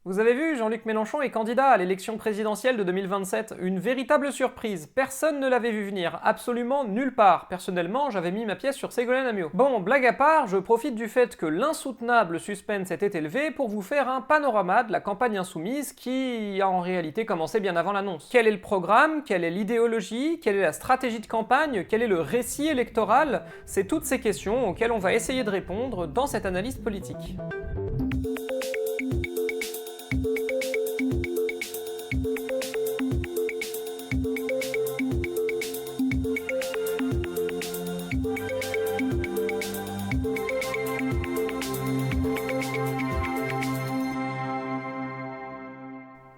Vous avez vu, Jean-Luc Mélenchon est candidat à l'élection présidentielle de 2027. Une véritable surprise. Personne ne l'avait vu venir. Absolument nulle part. Personnellement, j'avais mis ma pièce sur Ségolène Amiot. Bon, blague à part, je profite du fait que l'insoutenable suspense était élevé pour vous faire un panorama de la campagne insoumise qui a en réalité commencé bien avant l'annonce. Quel est le programme? Quelle est l'idéologie? Quelle est la stratégie de campagne? Quel est le récit électoral? C'est toutes ces questions auxquelles on va essayer de répondre dans cette analyse politique.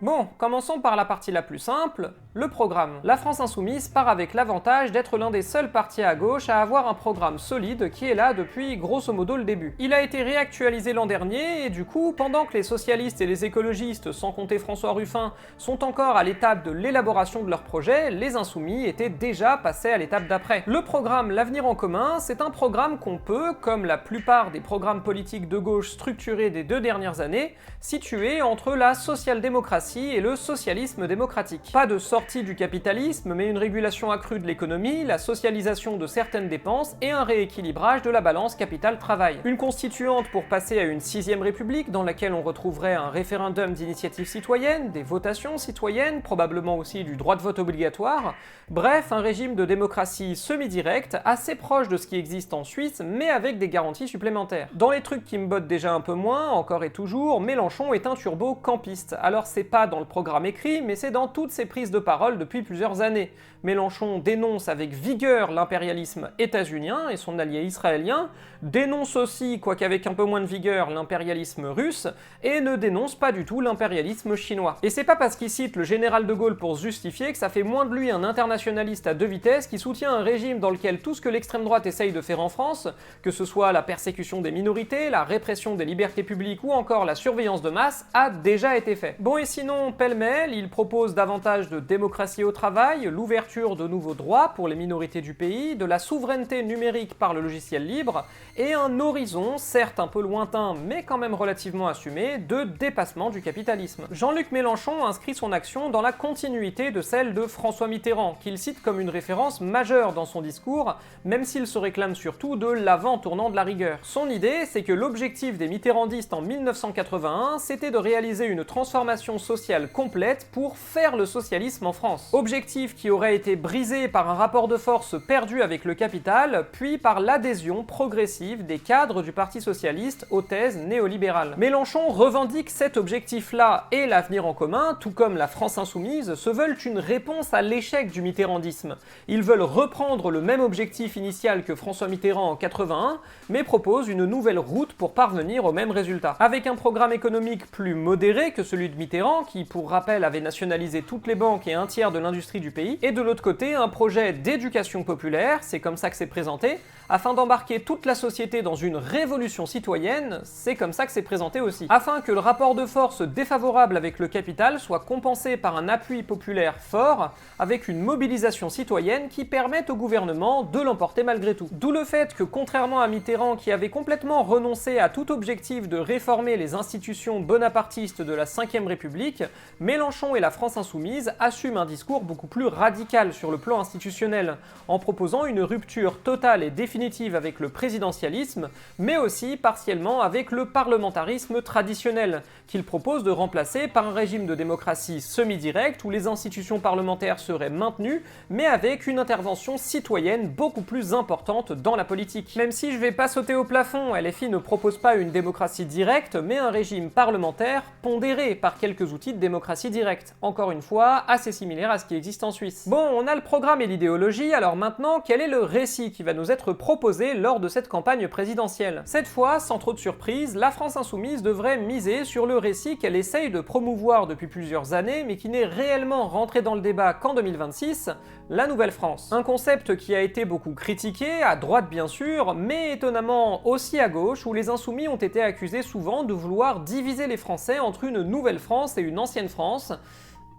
Bon, commençons par la partie la plus simple, le programme. La France Insoumise part avec l'avantage d'être l'un des seuls partis à gauche à avoir un programme solide qui est là depuis grosso modo le début. Il a été réactualisé l'an dernier et du coup, pendant que les socialistes et les écologistes, sans compter François Ruffin, sont encore à l'étape de l'élaboration de leur projet, les Insoumis étaient déjà passés à l'étape d'après. Le programme L'Avenir en commun, c'est un programme qu'on peut, comme la plupart des programmes politiques de gauche structurés des 2 dernières années, situer entre la social-démocratie et le socialisme démocratique. Pas de sortie du capitalisme, mais une régulation accrue de l'économie, la socialisation de certaines dépenses et un rééquilibrage de la balance capital-travail. Une constituante pour passer à une 6ème république dans laquelle on retrouverait un référendum d'initiative citoyenne, des votations citoyennes, probablement aussi du droit de vote obligatoire, bref, un régime de démocratie semi-directe, assez proche de ce qui existe en Suisse, mais avec des garanties supplémentaires. Dans les trucs qui me bottent déjà un peu moins, encore et toujours, Mélenchon est un turbo campiste. Alors c'est pas dans le programme écrit, mais c'est dans toutes ses prises de parole depuis plusieurs années. Mélenchon dénonce avec vigueur l'impérialisme états-unien et son allié israélien, dénonce aussi, quoique avec un peu moins de vigueur, l'impérialisme russe, et ne dénonce pas du tout l'impérialisme chinois. Et c'est pas parce qu'il cite le général de Gaulle pour se justifier que ça fait moins de lui un internationaliste à 2 vitesses qui soutient un régime dans lequel tout ce que l'extrême droite essaye de faire en France, que ce soit la persécution des minorités, la répression des libertés publiques ou encore la surveillance de masse, a déjà été fait. Bon et sinon, pêle-mêle, il propose davantage de démocratie au travail, l'ouverture de nouveaux droits pour les minorités du pays, de la souveraineté numérique par le logiciel libre, et un horizon, certes un peu lointain, mais quand même relativement assumé, de dépassement du capitalisme. Jean-Luc Mélenchon inscrit son action dans la continuité de celle de François Mitterrand, qu'il cite comme une référence majeure dans son discours, même s'il se réclame surtout de l'avant tournant de la rigueur. Son idée, c'est que l'objectif des mitterrandistes en 1981, c'était de réaliser une transformation sociale complète pour faire le socialisme en France. Objectif qui aurait été brisé par un rapport de force perdu avec le capital, puis par l'adhésion progressive des cadres du Parti socialiste aux thèses néolibérales. Mélenchon revendique cet objectif-là et l'avenir en commun, tout comme la France insoumise, se veulent une réponse à l'échec du mitterrandisme. Ils veulent reprendre le même objectif initial que François Mitterrand en 81, mais proposent une nouvelle route pour parvenir au même résultat. Avec un programme économique plus modéré que celui de Mitterrand, qui pour rappel avait nationalisé toutes les banques et un tiers de l'industrie du pays, et de l'autre côté un projet d'éducation populaire, c'est comme ça que c'est présenté, afin d'embarquer toute la société dans une révolution citoyenne, c'est comme ça que c'est présenté aussi. Afin que le rapport de force défavorable avec le capital soit compensé par un appui populaire fort, avec une mobilisation citoyenne qui permette au gouvernement de l'emporter malgré tout. D'où le fait que, contrairement à Mitterrand qui avait complètement renoncé à tout objectif de réformer les institutions bonapartistes de la 5ème République, Mélenchon et la France insoumise assument un discours beaucoup plus radical sur le plan institutionnel, en proposant une rupture totale et définitive avec le présidentialisme, mais aussi partiellement avec le parlementarisme traditionnel, qu'il propose de remplacer par un régime de démocratie semi-directe où les institutions parlementaires seraient maintenues, mais avec une intervention citoyenne beaucoup plus importante dans la politique. Même si je vais pas sauter au plafond, LFI ne propose pas une démocratie directe, mais un régime parlementaire pondéré par quelques outils de démocratie directe. Encore une fois, assez similaire à ce qui existe en Suisse. Bon, on a le programme et l'idéologie, alors maintenant, quel est le récit qui va nous être proposé lors de cette campagne présidentielle? Cette fois, sans trop de surprise, la France insoumise devrait miser sur le récit qu'elle essaye de promouvoir depuis plusieurs années, mais qui n'est réellement rentré dans le débat qu'en 2026, la Nouvelle France. Un concept qui a été beaucoup critiqué, à droite bien sûr, mais étonnamment aussi à gauche, où les insoumis ont été accusés souvent de vouloir diviser les Français entre une Nouvelle France et une Ancienne France,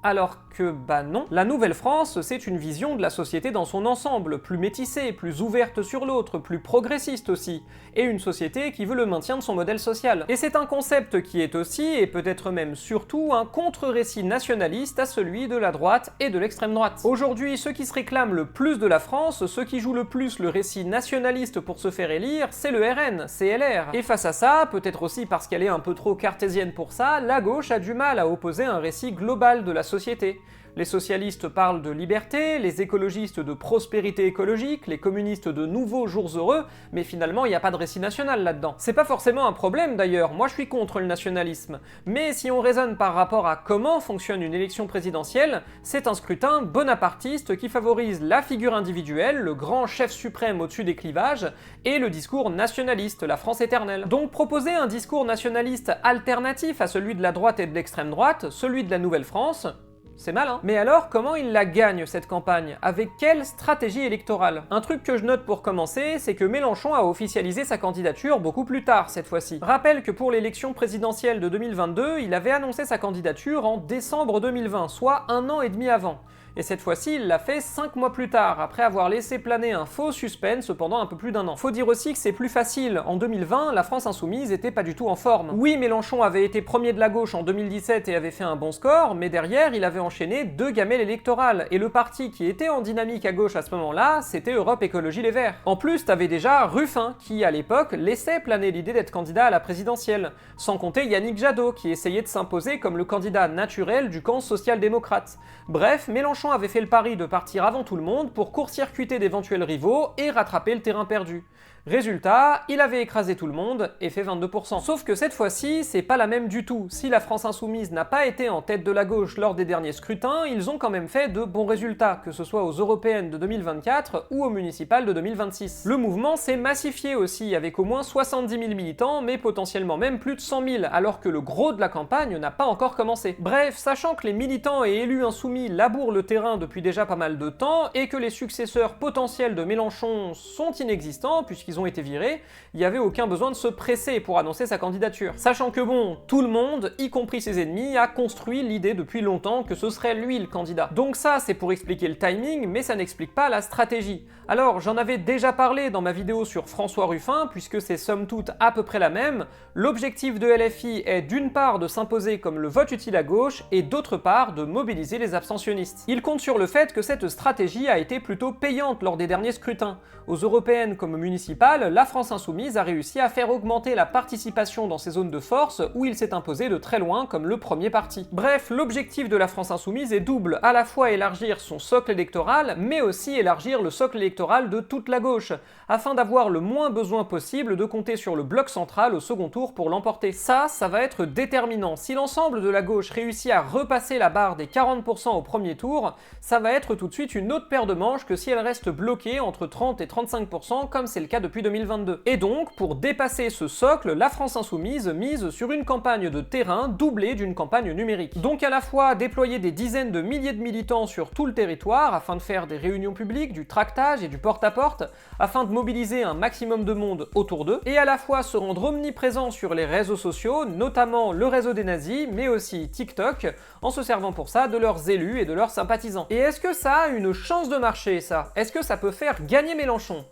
Alors que bah non, la Nouvelle-France, c'est une vision de la société dans son ensemble, plus métissée, plus ouverte sur l'autre, plus progressiste aussi, et une société qui veut le maintien de son modèle social. Et c'est un concept qui est aussi, et peut-être même surtout, un contre-récit nationaliste à celui de la droite et de l'extrême droite. Aujourd'hui, ceux qui se réclament le plus de la France, ceux qui jouent le plus le récit nationaliste pour se faire élire, c'est le RN, c'est LR. Et face à ça, peut-être aussi parce qu'elle est un peu trop cartésienne pour ça, la gauche a du mal à opposer un récit global de la société. Les socialistes parlent de liberté, les écologistes de prospérité écologique, les communistes de nouveaux jours heureux, mais finalement il n'y a pas de récit national là-dedans. C'est pas forcément un problème d'ailleurs, moi je suis contre le nationalisme, mais si on raisonne par rapport à comment fonctionne une élection présidentielle, c'est un scrutin bonapartiste qui favorise la figure individuelle, le grand chef suprême au-dessus des clivages, et le discours nationaliste, la France éternelle. Donc proposer un discours nationaliste alternatif à celui de la droite et de l'extrême droite, celui de la Nouvelle-France, c'est malin. Mais alors, comment il la gagne cette campagne? Avec quelle stratégie électorale? Un truc que je note pour commencer, c'est que Mélenchon a officialisé sa candidature beaucoup plus tard cette fois-ci. Rappelle que pour l'élection présidentielle de 2022, il avait annoncé sa candidature en décembre 2020, soit 1 an et demi avant. Et cette fois-ci, il l'a fait 5 mois plus tard, après avoir laissé planer un faux suspense pendant un peu plus d'1 an. Faut dire aussi que c'est plus facile. En 2020, la France Insoumise était pas du tout en forme. Oui, Mélenchon avait été premier de la gauche en 2017 et avait fait un bon score, mais derrière, il avait enchaîné 2 gamelles électorales, et le parti qui était en dynamique à gauche à ce moment-là, c'était Europe Écologie Les Verts. En plus, t'avais déjà Ruffin, qui à l'époque laissait planer l'idée d'être candidat à la présidentielle, sans compter Yannick Jadot, qui essayait de s'imposer comme le candidat naturel du camp social-démocrate. Bref, Mélenchon avait fait le pari de partir avant tout le monde pour court-circuiter d'éventuels rivaux et rattraper le terrain perdu. Résultat, il avait écrasé tout le monde et fait 22%. Sauf que cette fois-ci, c'est pas la même du tout. Si la France Insoumise n'a pas été en tête de la gauche lors des derniers scrutins, ils ont quand même fait de bons résultats, que ce soit aux européennes de 2024 ou aux municipales de 2026. Le mouvement s'est massifié aussi, avec au moins 70 000 militants, mais potentiellement même plus de 100 000, alors que le gros de la campagne n'a pas encore commencé. Bref, sachant que les militants et élus insoumis labourent le terrain depuis déjà pas mal de temps, et que les successeurs potentiels de Mélenchon sont inexistants, puisqu'ils ont été virés, il n'y avait aucun besoin de se presser pour annoncer sa candidature. Sachant que bon, tout le monde, y compris ses ennemis, a construit l'idée depuis longtemps que ce serait lui le candidat. Donc ça, c'est pour expliquer le timing, mais ça n'explique pas la stratégie. Alors, j'en avais déjà parlé dans ma vidéo sur François Ruffin, puisque c'est somme toute à peu près la même. L'objectif de LFI est d'une part de s'imposer comme le vote utile à gauche, et d'autre part de mobiliser les abstentionnistes. Il compte sur le fait que cette stratégie a été plutôt payante lors des derniers scrutins. Aux européennes comme aux municipales, la France Insoumise a réussi à faire augmenter la participation dans ces zones de force où il s'est imposé de très loin comme le premier parti. Bref, l'objectif de la France Insoumise est double, à la fois élargir son socle électoral, mais aussi élargir le socle électoral de toute la gauche, afin d'avoir le moins besoin possible de compter sur le bloc central au second tour pour l'emporter. Ça va être déterminant. Si l'ensemble de la gauche réussit à repasser la barre des 40% au premier tour, ça va être tout de suite une autre paire de manches que si elle reste bloquée entre 30 et 35% comme c'est le cas depuis 2022. Et donc, pour dépasser ce socle, la France Insoumise mise sur une campagne de terrain doublée d'une campagne numérique. Donc à la fois déployer des dizaines de milliers de militants sur tout le territoire afin de faire des réunions publiques, du tractage et du porte-à-porte, afin de mobiliser un maximum de monde autour d'eux, et à la fois se rendre omniprésent sur les réseaux sociaux, notamment le réseau des nazis, mais aussi TikTok, en se servant pour ça de leurs élus et de leurs sympathisants. Et est-ce que ça a une chance de marcher, ça? Est-ce que ça peut faire gagner Mélenchon?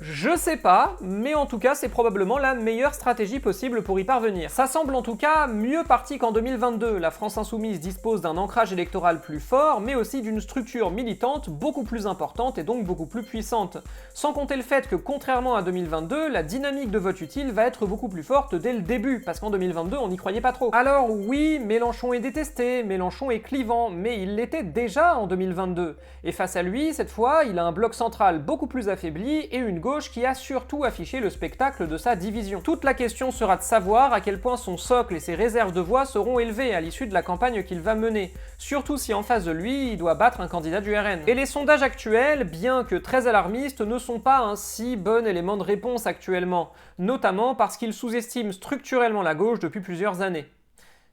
Je sais pas, mais en tout cas c'est probablement la meilleure stratégie possible pour y parvenir. Ça semble en tout cas mieux parti qu'en 2022, la France Insoumise dispose d'un ancrage électoral plus fort, mais aussi d'une structure militante beaucoup plus importante et donc beaucoup plus puissante. Sans compter le fait que contrairement à 2022, la dynamique de vote utile va être beaucoup plus forte dès le début, parce qu'en 2022 on n'y croyait pas trop. Alors oui, Mélenchon est détesté, Mélenchon est clivant, mais il l'était déjà en 2022. Et face à lui, cette fois, il a un bloc central beaucoup plus affaibli et une gauche qui a surtout affiché le spectacle de sa division. Toute la question sera de savoir à quel point son socle et ses réserves de voix seront élevées à l'issue de la campagne qu'il va mener, surtout si en face de lui, il doit battre un candidat du RN. Et les sondages actuels, bien que très alarmistes, ne sont pas un si bon élément de réponse actuellement, notamment parce qu'ils sous-estiment structurellement la gauche depuis plusieurs années.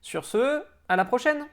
Sur ce, à la prochaine!